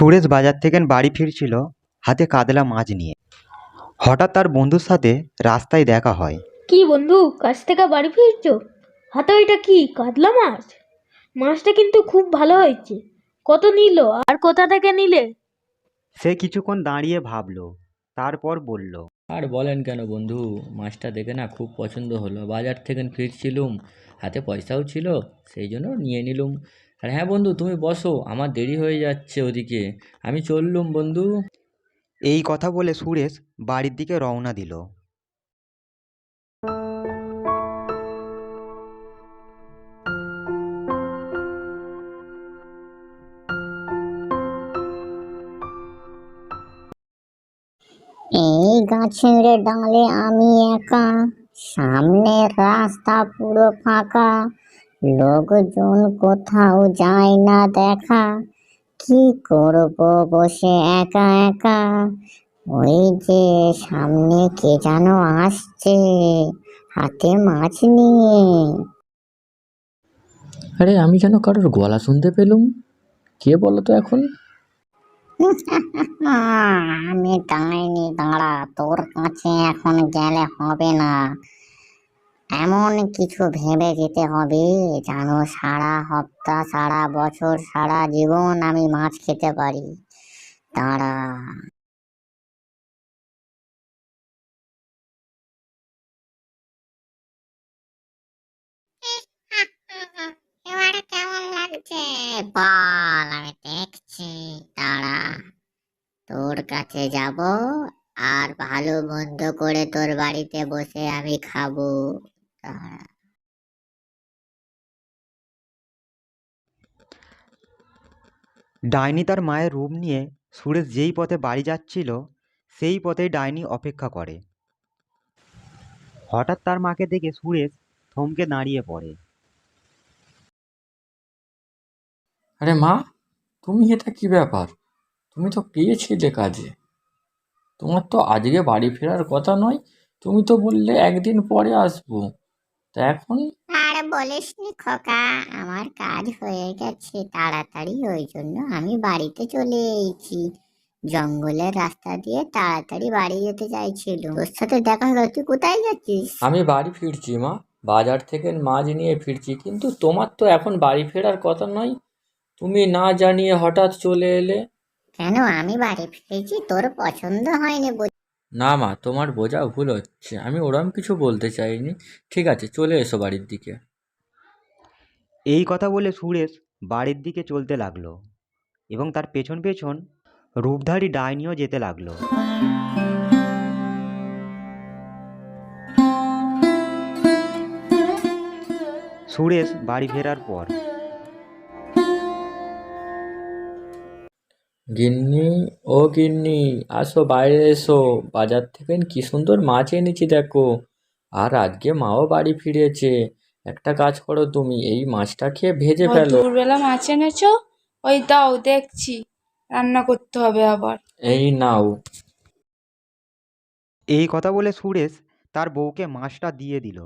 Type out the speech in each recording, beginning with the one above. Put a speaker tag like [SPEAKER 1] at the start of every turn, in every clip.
[SPEAKER 1] সুরেশ বাজার থেকে বাড়ি ফিরছিল হাতে কাতলা মাছ নিয়ে। হঠাৎ তার বন্ধুর সাথে রাস্তায় দেখা হয়।
[SPEAKER 2] কি বন্ধু, কাজ থেকে বাড়ি ফিরছো? হাতে ওইটা কি, কাতলা মাছ? মাছটা কিন্তু খুব ভালো হয়েছে। কত নিল আর কোথা থেকে নিলে?
[SPEAKER 1] সে কিছুক্ষণ দাঁড়িয়ে ভাবলো, তারপর বলল,
[SPEAKER 3] আর বলেন কেন বন্ধু, মাছটা দেখে না খুব পছন্দ হলো। বাজার থেকে ফিরছিলুম, হাতে পয়সাও ছিল, সেই জন্য নিয়ে নিলুম। আর হ্যাঁ বন্ধু, তুমি বসো, আমার দেরি হয়ে যাচ্ছে ওদিকে, আমি চললুম বন্ধু।
[SPEAKER 1] এই কথা বলে সুরেশ বাড়ির দিকে রওনা দিল।
[SPEAKER 4] এই গাছের ডালে আমি একা, সামনের রাস্তা পুরো ফাঁকা, লোকজন কোথাও যায় না দেখা, কি করব বসে একা একা। ওই যে সামনে কে যেন আসছে, হাতে মাছ নিয়ে।
[SPEAKER 3] আরে আমি যেন কারোর গলা শুনতে পেলুম, কে বলো তো এখন?
[SPEAKER 4] আমি ডাইনি, দাঁড়া, তোর কাছে এখন গেলে হবে না। এমন কিছু ভেবে যেতে হবে যেন সারা সপ্তাহ, সারা বছর, সারা জীবন আমি মাছ খেতে পারি। দাঁড়া। এবারে কেমন লাগছে বল, আমি দেখছি। দাঁড়া, তোর কাছে যাব আর ভালো মন্দ করে তোর বাড়িতে বসে আমি খাবো। দাঁড়া।
[SPEAKER 1] ডাইনি তার মায়ের রূপ নিয়ে সুরেশ যেই পথে বাড়ি যাচ্ছিল সেই পথেই ডাইনি অপেক্ষা করে। হঠাৎ তার মাকে দেখে সুরেশ থমকে দাঁড়িয়ে পড়ে।
[SPEAKER 3] আরে মা, তুমি এটা কি ব্যাপার? তুমি তো গিয়েছিলে কাজে, তোমার তো আজকে বাড়ি ফেরার কথা নয়। তুমি তো বললে একদিন পরে আসবো, তা এখন?
[SPEAKER 4] আর বলিসনি খোকা, আমার কাজ হয়ে গেছে তাড়াতাড়ি, ওই জন্য আমি বাড়িতে চলে এসেছি। জঙ্গলের রাস্তা দিয়ে তাড়াতাড়ি বাড়ি যেতে চাইছিল, তোর সাথে দেখা হলো। তুই কোথায় যাচ্ছিস?
[SPEAKER 3] আমি বাড়ি ফিরছি মা, বাজার থেকে মাছ নিয়ে ফিরছি, কিন্তু তোমার তো এখন বাড়ি ফেরার কথা নয়, তুমি না জানিয়ে হঠাৎ চলে এলে।
[SPEAKER 4] কেন, আমি বাড়ি ফিরেছি, তোর পছন্দ হয়নি
[SPEAKER 3] না মা, তোমার বোঝা ভুল হচ্ছে, আমি ওরম কিছু বলতে চাইনি। ঠিক আছে, চলে এসো বাড়ির দিকে।
[SPEAKER 1] এই কথা বলে সুরেশ বাড়ির দিকে চলতে লাগলো এবং তার পেছন পেছন রূপধারী ডাইনিও যেতে লাগলো। সুরেশ বাড়ি ফেরার পর
[SPEAKER 3] গিন্নি, ও গিন্নি, আসো বাইরে এসো, বাজার থেকে কি সুন্দর মাছ এনেছি দেখো। আর আজকে মাও বাড়ি ফিরেছে। একটা কাজ করো, তুমি এই মাছটা খেয়ে ভেজে ফেলো।
[SPEAKER 5] দুপুরবেলা মাছ এনেছো? ওই দাও, দেখছি রান্না করতে হবে আবার।
[SPEAKER 3] এই নাও।
[SPEAKER 1] এই কথা বলে সুরেশ তার বউকে মাছটা দিয়ে দিল।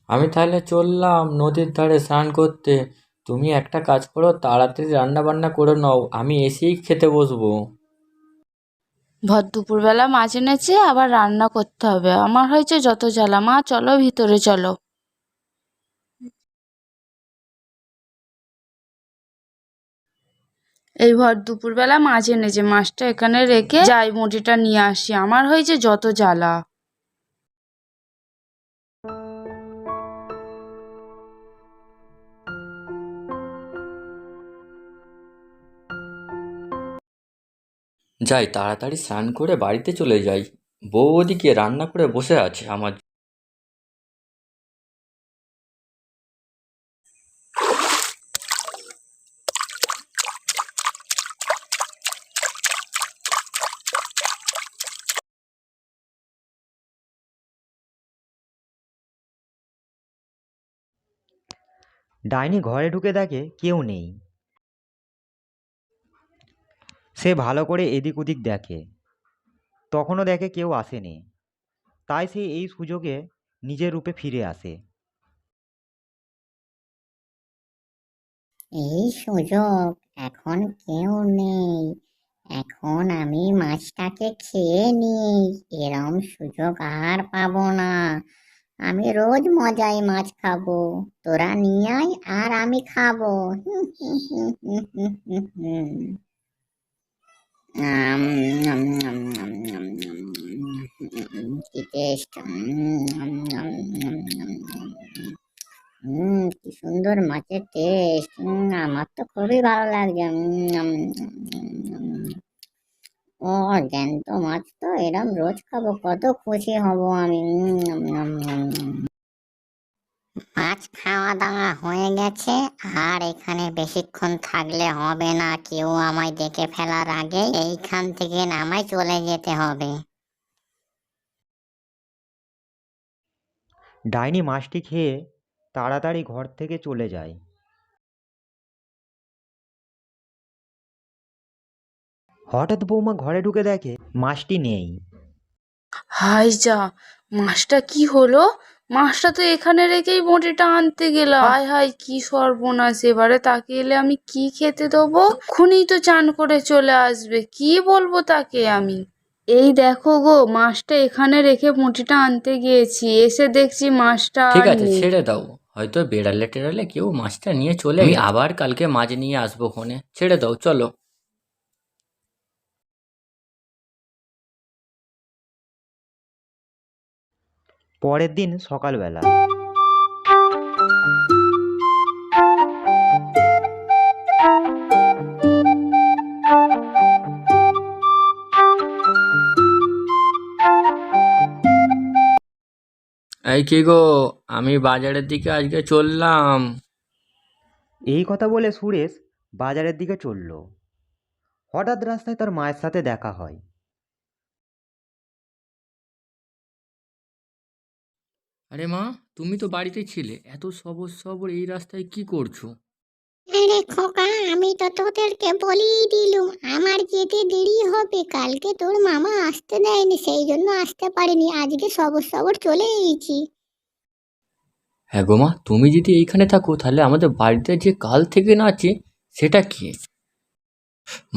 [SPEAKER 3] আমি তাহলে চললাম নদীর ধারে স্নান করতে। তুমি একটা কাজ করো, তাড়াতাড়ি রান্না বান্না করে নাও, আমি এসেই খেতে বসবো।
[SPEAKER 5] ভর দুপুরবেলা মাছ এনেছে, আবার রান্না করতে হবে, আমার হয়েছে যত জ্বালা। মা চলো ভিতরে চলো। এই ভর দুপুরবেলা মাছ এনেছে, মাছটা এখানে রেখে যাই মুড়িটা নিয়ে আসি, আমার হয়েছে যত জ্বালা।
[SPEAKER 3] যাই, তাড়াতাড়ি স্নান করে বাড়িতে চলে যাই। বউ ওদিকে রান্না করে বসে আছে আমার।
[SPEAKER 1] ডাইনি ঘরে ঢুকে দেখে কেউ নেই। সে ভালো করে এদিক ওদিক দেখে, তখনও দেখে কেউ আসেনি। তাই সে এই সুযোগে নিজের রূপে ফিরে আসে।
[SPEAKER 4] এই সুযোগ এখন কেউ নেই। এখন আমি মাছটাকে খেয়ে নিই, এরম সুযোগ আর পাবো না। আমি রোজ মজায় মাছ খাবো, তোরা নিয়ে আয় আর আমি খাবো। আম, আম, আম, আম, আম, আম, কি টেস্ট! কি সুন্দর মাছের টেস্ট! আমার তো খুবই ভালো লাগছে। ও, জ্যান্ত মাছ তো এরম রোজ খাবো, কত খুশি হব আমি। মাছ খাওয়া দাওয়া হয়ে গেছে, আর এখানে বেশিক্ষণ থাকলে হবে না। কেউ আমায় দেখে ফেলার আগে এইখান থেকে আমায় চলে যেতে হবে।
[SPEAKER 1] ডাইনি মাছটি খেয়ে তাড়াতাড়ি ঘর থেকে চলে যায়। হঠাৎ বৌমা ঘরে ঢুকে দেখে মাছটি নেই।
[SPEAKER 5] হাই যা, মাছটা কি হলো? মাছটা তো এখানে রেখেই বঁটিটা আনতে গেলাম। হায় হায়, কি সর্বনাশ! এবারে তাকে এলে আমি কি খেতে দেবো? এক্ষুনি তো চান করে চলে আসবে, কি বলবো তাকে আমি? এই দেখো গো, মাছটা এখানে রেখে বঁটিটা আনতে গিয়েছি, এসে দেখছি মাছটা
[SPEAKER 3] ঠিক
[SPEAKER 5] আর
[SPEAKER 3] আছে,
[SPEAKER 5] নেই।
[SPEAKER 3] ছেড়ে দাও। হয়তো বেড়ালে টেড়ালে কেউ মাছটা নিয়ে চলে গেছে। আমি আবার কালকে মাছ নিয়ে আসবো ক্ষণে, ছেড়ে দাও, চলো।
[SPEAKER 1] পরের দিন সকালবেলা
[SPEAKER 3] এই কি গো, আমি বাজারের দিকে আজকে চললাম।
[SPEAKER 1] এই কথা বলে সুরেশ বাজারের দিকে চলল। হঠাৎ রাস্তায় তার মায়ের সাথে দেখা হয়।
[SPEAKER 3] আরে মা, তুমি তো বাড়িতে ছিলে, এত সবর সবর এই রাস্তায় কি করছো?
[SPEAKER 4] আরে খোকা, আমি তো তোদেরকে বলেই দিলুম আমার যেতে দেরি হবে। কালকে তোর মামা আসতে দেয়নি, সেই জন্য আসতে পারিনি। আজকে সবর সবর চলে এসেছি।
[SPEAKER 3] হ্যাঁ গো মা, তুমি যদি এইখানে থাকো তাহলে আমাদের বাড়িতে যে কাল থেকে না আছে সেটা কি?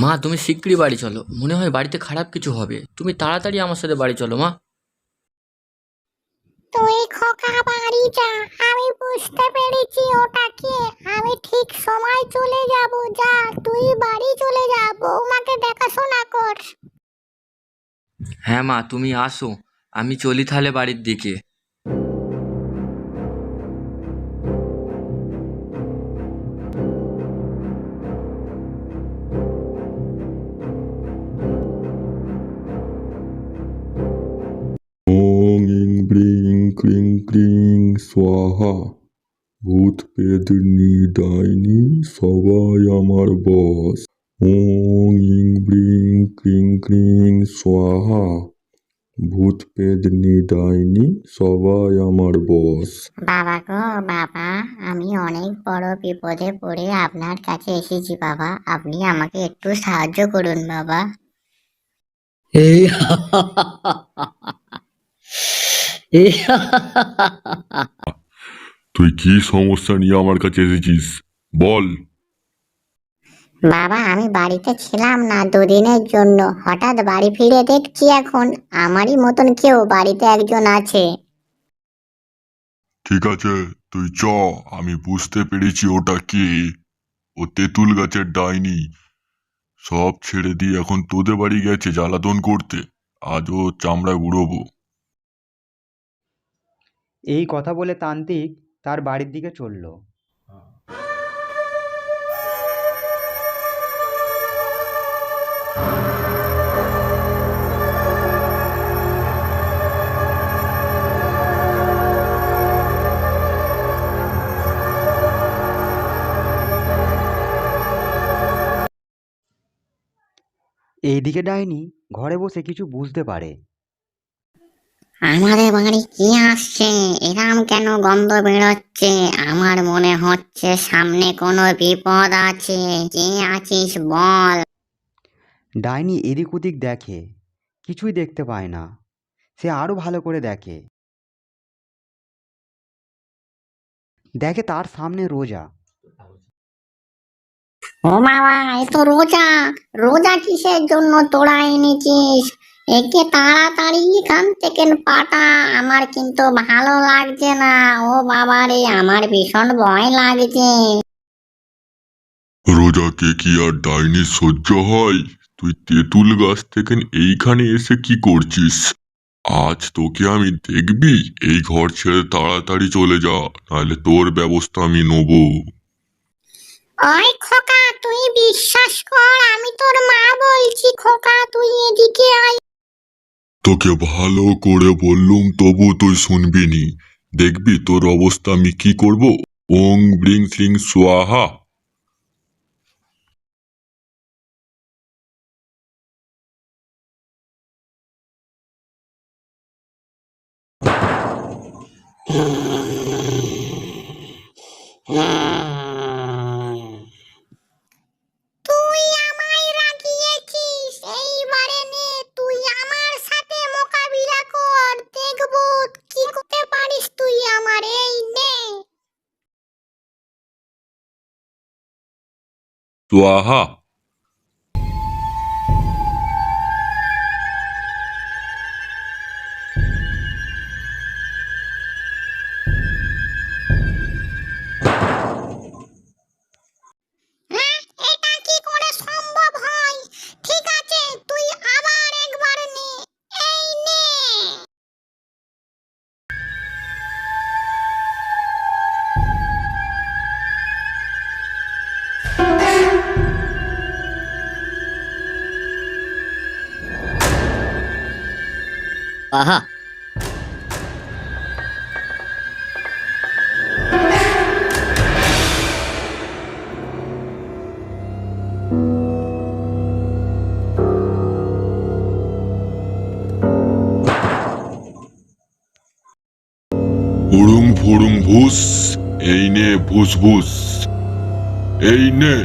[SPEAKER 3] মা, তুমি শিগগিরই বাড়ি চলো, মনে হয় বাড়িতে খারাপ কিছু হবে। তুমি তাড়াতাড়ি আমার সাথে বাড়ি চলো মা।
[SPEAKER 4] তুই খোকা বাড়ি যা, আমি বুঝতে পেরেছি ওটা কে। আমি ঠিক সময় চলে যাব। যা, তুই বাড়ি চলে যা, বৌমাকে দেখাশোনা কর।
[SPEAKER 3] হ্যাঁ মা, তুমি আসো, আমি চলি তাহলে বাড়ির দিকে।
[SPEAKER 6] ওং ইং ব্রিং ক্রিং ক্রিং স্বাহা। ভূত পেতনি ডাইনি সবাই আমার বস। ওং ইং ব্রিং ক্রিং ক্রিং স্বাহা। ভূত পেতনি ডাইনি সবাই আমার বস।
[SPEAKER 4] বাবা গো বাবা, আমি অনেক বড় বিপদে পড়ে আপনার কাছে এসেছি বাবা। আপনি আমাকে একটু সাহায্য করুন বাবা।
[SPEAKER 3] এই এই
[SPEAKER 6] তুই কি সমস্যা নিয়ে আমার কাছে এসেছিস, বল।
[SPEAKER 4] বাবা, আমি বাড়িতে ছিলাম না দুদিনের জন্য। হঠাৎ বাড়ি ফিরে দেখছি এখন আমারই মতন কেউ বাড়িতে একজন আছে।
[SPEAKER 6] ঠিক আছে, তুই চ। আমি বুঝতে পেরেছি ওটা কে। ও তেঁতুল গাছের ডাইনি। সব ছেড়ে দিয়ে এখন তোদের বাড়ি গেছে জ্বালাতন করতে। আজ ও চামড়া গুঁড়োবো।
[SPEAKER 1] এই কথা বলে তান্ত্রিক তার বাড়ির দিকে চলল। এইদিকে ডাইনি ঘরে বসে কিছু বুঝতে পারে।
[SPEAKER 4] আমাদের বাড়ি কি আসছে? এরম কেন গন্ধ বেরোচ্ছে? আমার মনে হচ্ছে সামনে কোনো বিপদ আছে। কে আছিস বল।
[SPEAKER 1] ডাইনি এদিক ওদিক দেখে, কিছুই দেখতে পায় না। সে আরো ভালো করে দেখে, দেখে তার সামনে রোজা।
[SPEAKER 4] ও বাবা, এ তো রোজা। রোজা কিসের জন্য তোরা এনেছিস? একে তাড়াতাড়ি এখান থেকে পাঠা। আমার কিন্তু ভালো লাগছে না। ও বাবা রে, আমার ভীষণ ভয় লাগছে।
[SPEAKER 6] রোজাকে কি আর ডাইনি সহ্য হয়? তুই তেঁতুল গাছ থেকে এইখানে এসে কি করছিস? আজ তোকে আমি দেখবি। এই ঘর ছেড়ে তাড়াতাড়ি চলে যা, নাহলে তোর ব্যবস্থা আমি নেব।
[SPEAKER 4] ওই খোকা, তুই বিশ্বাস কর, আমি তোর মা বলছি। খোকা, তুই এদিকে আয়।
[SPEAKER 6] তোকে ভালো করে বললুম, তবু তুই শুনবি নি। দেখবি তোর অবস্থা আমি কি করব। ওং ব্রিং শ্রিং সোয়াহা।
[SPEAKER 4] তুই আমায় রাগিয়েছিস, এইবারে নে, তুই আমার সাথে মোকাবিলা কর। দেখবো কি করতে পারিস তুই আমার। এই নে।
[SPEAKER 6] সোয়াহা।
[SPEAKER 4] হ্যাঁ, এটা কি করে সম্ভব হয়? ঠিক আছে, তুই আবার একবার নে। এই নে।
[SPEAKER 7] আহা।
[SPEAKER 6] হুড়ুম ফুড়ুম ভুস। এই নে ভুস ভুস। এই নে।